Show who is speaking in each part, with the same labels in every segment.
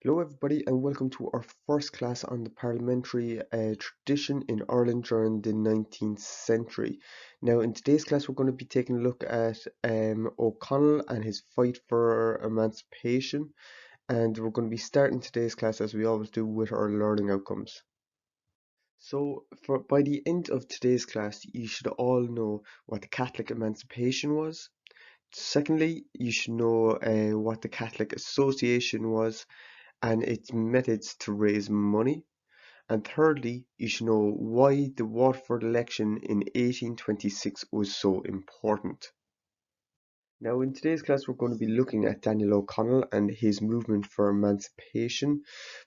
Speaker 1: Hello everybody and welcome to our first class on the parliamentary tradition in Ireland during the 19th century. Now in today's class we're going to be taking a look at O'Connell and his fight for emancipation, and we're going to be starting today's class as we always do with our learning outcomes. So by the end of today's class you should all know what the Catholic emancipation was. Secondly, you should know what the Catholic Association was and its methods to raise money. And thirdly, you should know why the Waterford election in 1826 was so important. Now, in today's class, we're going to be looking at Daniel O'Connell and his movement for emancipation.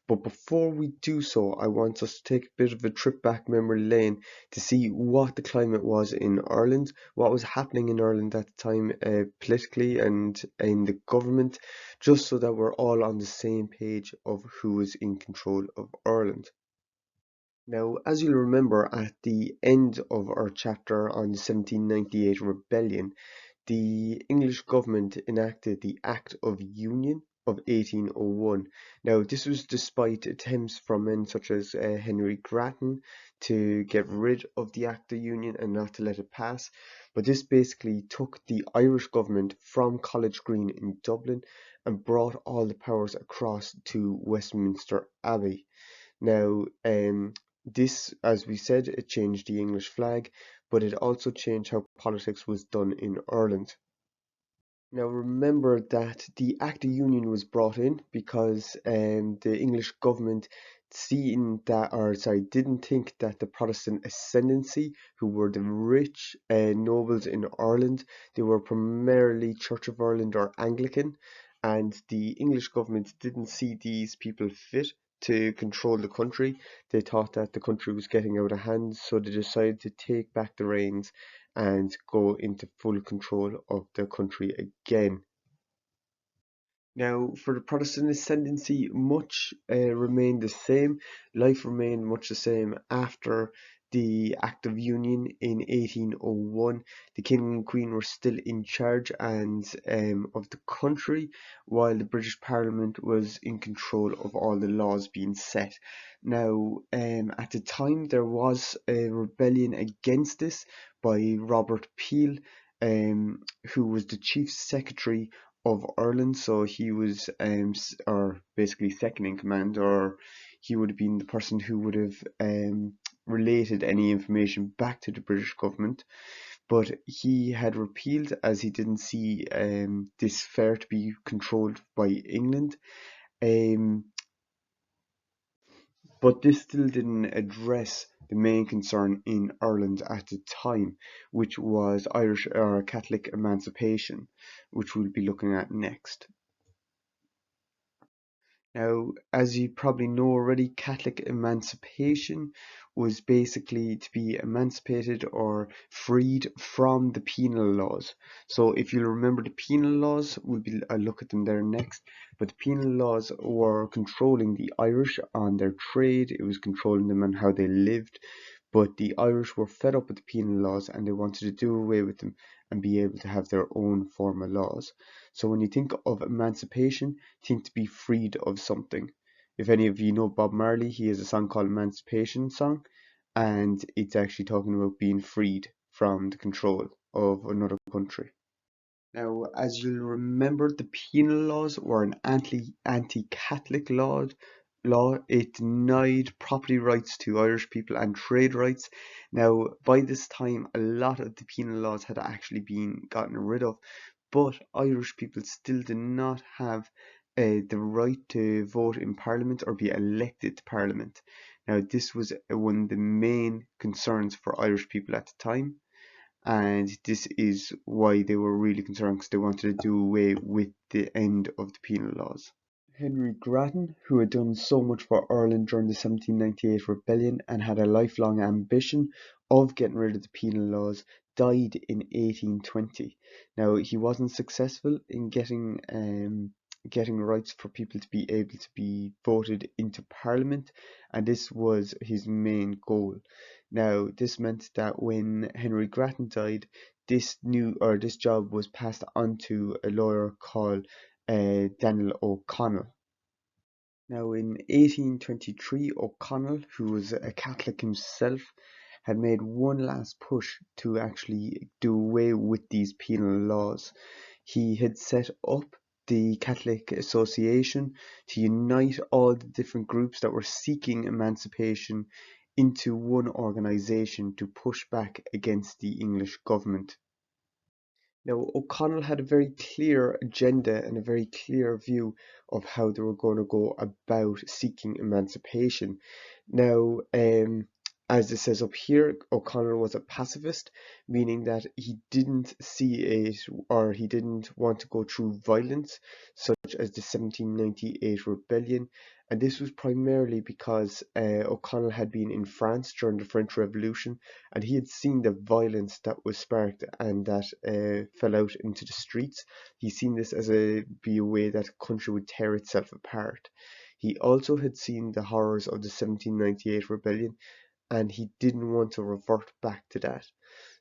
Speaker 1: But before we do so, I want us to take a bit of a trip back memory lane to see what the climate was in Ireland, what was happening in Ireland at the time politically and in the government, just so that we're all on the same page of who is in control of Ireland. Now, as you'll remember at the end of our chapter on the 1798 rebellion, the English government enacted the Act of Union of 1801. Now, this was despite attempts from men such as Henry Grattan to get rid of the Act of Union and not to let it pass. But this basically took the Irish government from College Green in Dublin and brought all the powers across to Westminster Abbey. Now, this, as we said, it changed the English flag, but it also changed how politics was done in Ireland. Now remember that the Act of Union was brought in because the English government didn't think that the Protestant ascendancy, who were the rich nobles in Ireland, they were primarily Church of Ireland or Anglican, and the English government didn't see these people fit to control the country. They thought that the country was getting out of hand, so they decided to take back the reins and go into full control of the country again. Now, for the Protestant ascendancy, much remained the same. Life remained much the same after the Act of Union in 1801. The King and Queen were still in charge and of the country, while the British Parliament was in control of all the laws being set. Now, at the time, there was a rebellion against this by Robert Peel, who was the Chief Secretary of Ireland, so he was or basically second in command, or he would have been the person who would have related any information back to the British government. But he had repealed as he didn't see this fair to be controlled by England. Um, but this still didn't address the main concern in Ireland at the time, which was Irish or Catholic emancipation, which we'll be looking at next. Now, as you probably know already, Catholic emancipation was basically to be emancipated or freed from the penal laws. So if you remember the penal laws, I'll look at them there next. But the penal laws were controlling the Irish on their trade, it was controlling them on how they lived. But the Irish were fed up with the penal laws and they wanted to do away with them and be able to have their own form of laws. So when you think of emancipation, think to be freed of something. If any of you know Bob Marley, he has a song called Emancipation Song, and it's actually talking about being freed from the control of another country. Now, as you'll remember, the penal laws were an anti-Catholic law. It denied property rights to Irish people and trade rights. Now, by this time, a lot of the penal laws had actually been gotten rid of, but Irish people still did not have the right to vote in Parliament or be elected to Parliament. Now, this was one of the main concerns for Irish people at the time, and this is why they were really concerned because they wanted to do away with the end of the penal laws. Henry Grattan, who had done so much for Ireland during the 1798 rebellion and had a lifelong ambition of getting rid of the penal laws, died in 1820. Now, he wasn't successful in getting rights for people to be able to be voted into Parliament, and this was his main goal. Now, this meant that when Henry Grattan died, this job was passed on to a lawyer called Daniel O'Connell. Now, in 1823, O'Connell, who was a Catholic himself, had made one last push to actually do away with these penal laws. He had set up the Catholic Association to unite all the different groups that were seeking emancipation into one organisation to push back against the English government. Now, O'Connell had a very clear agenda and a very clear view of how they were going to go about seeking emancipation. Now, as it says up here, O'Connell was a pacifist, meaning that he didn't see it or he didn't want to go through violence, such as the 1798 rebellion. And this was primarily because O'Connell had been in France during the French Revolution, and he had seen the violence that was sparked and that fell out into the streets. He seen this as be a way that a country would tear itself apart. He also had seen the horrors of the 1798 rebellion, and he didn't want to revert back to that.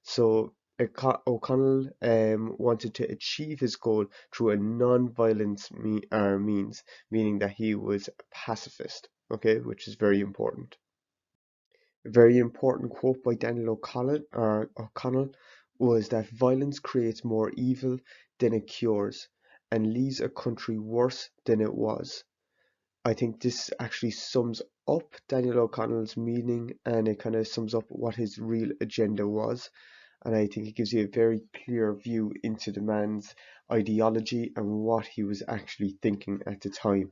Speaker 1: So O'Connell wanted to achieve his goal through a non-violence means, meaning that he was a pacifist, okay, which is very important. A very important quote by Daniel O'Connell was that violence creates more evil than it cures and leaves a country worse than it was. I think this actually sums up Daniel O'Connell's meaning, and it kind of sums up what his real agenda was. And I think it gives you a very clear view into the man's ideology and what he was actually thinking at the time.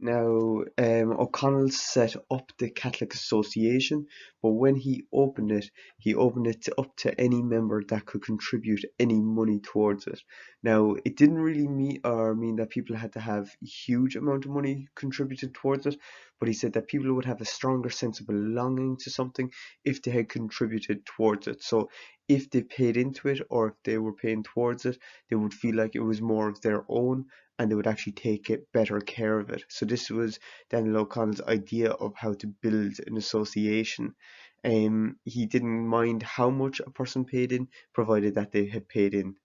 Speaker 1: Now, O'Connell set up the Catholic Association, but when he opened it up to any member that could contribute any money towards it. Now, it didn't really mean that people had to have a huge amount of money contributed towards it, but he said that people would have a stronger sense of belonging to something if they had contributed towards it. So, if they paid into it or if they were paying towards it, they would feel like it was more of their own and they would actually take it better care of it. So this was Daniel O'Connell's idea of how to build an association. He didn't mind how much a person paid in, provided that they had paid in.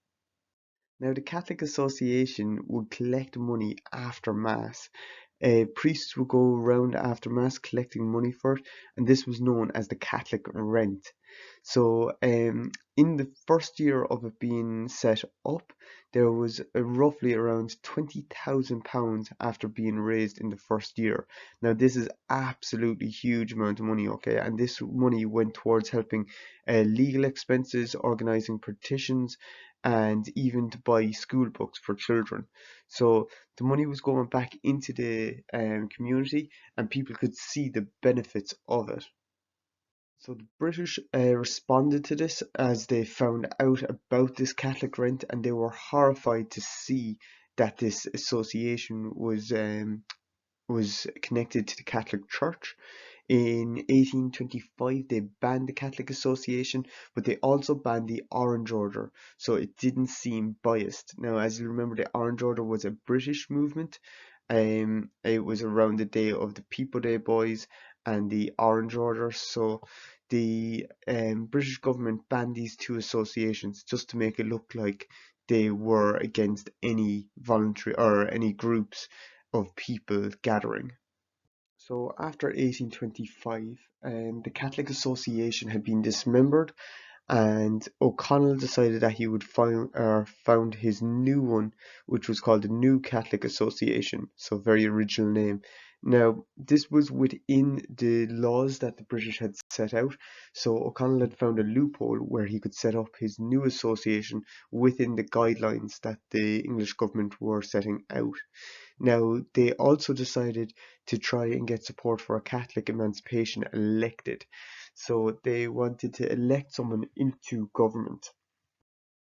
Speaker 1: Now, the Catholic Association would collect money after Mass. Priests would go around after Mass collecting money for it, and this was known as the Catholic rent. So, in the first year of it being set up, there was roughly around £20,000 after being raised in the first year. Now, this is absolutely huge amount of money, okay? And this money went towards helping legal expenses, organizing petitions, and even to buy school books for children. So the money was going back into the community, and people could see the benefits of it. So the British responded to this as they found out about this Catholic rent, and they were horrified to see that this association was connected to the Catholic Church. In 1825, they banned the Catholic Association, but they also banned the Orange Order, so it didn't seem biased. Now, as you remember, the Orange Order was a British movement. It was around the day of the People Day Boys and the Orange Order, so the British government banned these two associations just to make it look like they were against any voluntary or any groups of people gathering. So after 1825, the Catholic Association had been dismembered, and O'Connell decided that he would found his new one, which was called the New Catholic Association. So very original name. Now, this was within the laws that the British had set out. So O'Connell had found a loophole where he could set up his new association within the guidelines that the English government were setting out. Now, they also decided to try and get support for a Catholic emancipation elected. So they wanted to elect someone into government.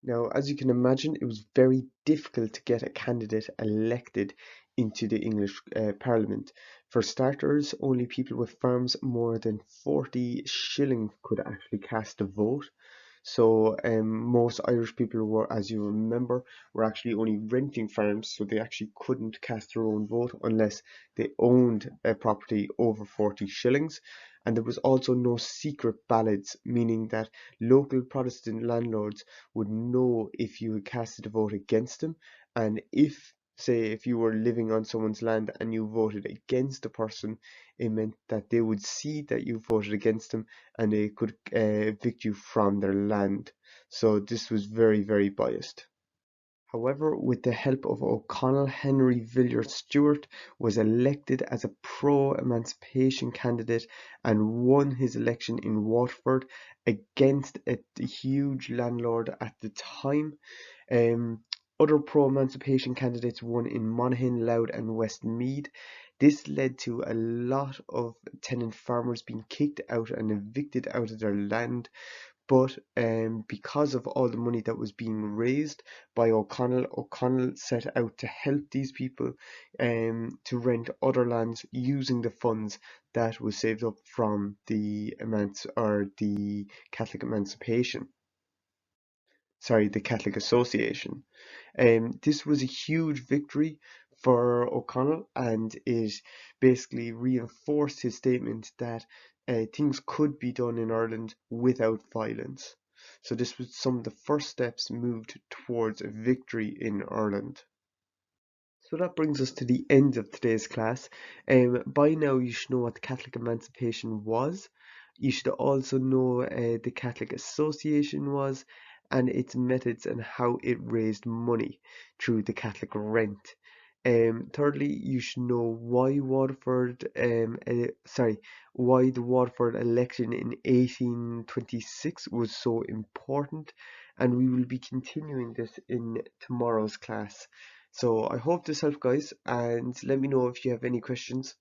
Speaker 1: Now, as you can imagine, it was very difficult to get a candidate elected into the English Parliament. For starters, only people with farms more than 40 shillings could actually cast a vote. So most Irish people were, as you remember, were actually only renting farms, so they actually couldn't cast their own vote unless they owned a property over 40 shillings. And there was also no secret ballots, meaning that local Protestant landlords would know if you had casted a vote against them, and if Say if you were living on someone's land and you voted against the person, it meant that they would see that you voted against them and they could evict you from their land. So this was very, very biased. However, with the help of O'Connell, Henry Villiers Stewart was elected as a pro-emancipation candidate and won his election in Waterford against a huge landlord at the time. Um, Other pro-emancipation candidates won in Monaghan, Louth and Westmeath. This led to a lot of tenant farmers being kicked out and evicted out of their land. But because of all the money that was being raised by O'Connell, O'Connell set out to help these people to rent other lands using the funds that was saved up from the Catholic Emancipation. Sorry, the Catholic Association. This was a huge victory for O'Connell, and it basically reinforced his statement that things could be done in Ireland without violence. So this was some of the first steps moved towards a victory in Ireland. So that brings us to the end of today's class. By now you should know what the Catholic Emancipation was. You should also know the Catholic Association was and its methods and how it raised money through the Catholic rent. Thirdly, you should know why why the Waterford election in 1826 was so important, and we will be continuing this in tomorrow's class. So I hope this helped, guys, and let me know if you have any questions.